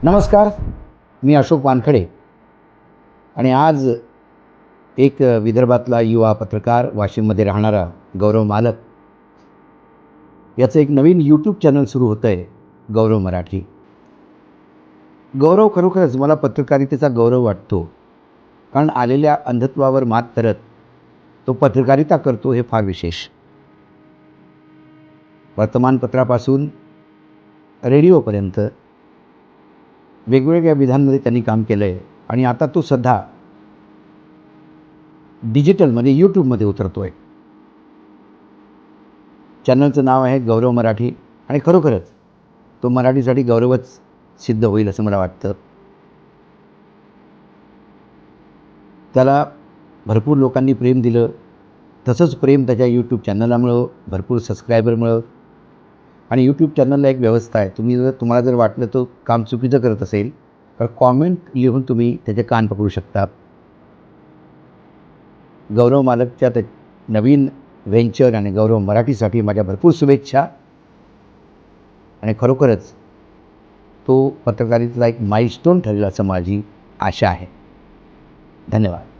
नमस्कार, मी अशोक वानखडे आणि आज एक विदर्भातला युवा पत्रकार, वाशिममध्ये राहणारा गौरव मालक याचं एक नवीन यूट्यूब चॅनल सुरू होतं आहे, गौरव मराठी. गौरव खरोखरच मला पत्रकारितेचा गौरव वाटतो, कारण आलेल्या अंधत्वावर मात करत तो पत्रकारिता करतो हे फार विशेष. वर्तमानपत्रापासून रेडिओपर्यंत वेगवेगळ्या विधांमध्ये त्यांनी काम केलं आहे आणि आता तो सध्या डिजिटलमध्ये यूट्यूबमध्ये उतरतो आहे. चॅनलचं नाव आहे गौरव मराठी आणि खरोखरच तो मराठीसाठी गौरवच सिद्ध होईल असं मला वाटतं. त्याला भरपूर लोकांनी प्रेम दिलं, तसंच प्रेम त्याच्या यूट्यूब चॅनलला मिळो, भरपूर सबस्क्रायबर मिळो. आणि यूट्यूब चॅनलला एक व्यवस्था आहे, तुम्हाला जर वाटलं तो काम चुकीचं करत असेल तर कॉमेंट लिहून तुम्ही त्याचे कान पकडू शकता. गौरव मालकच्या त्या नवीन व्हेंचर आणि गौरव मराठीसाठी माझ्या भरपूर शुभेच्छा. आणि खरोखरच तो पत्रकारितेचा एक माइलस्टोन ठरेल असं माझी आशा आहे. धन्यवाद.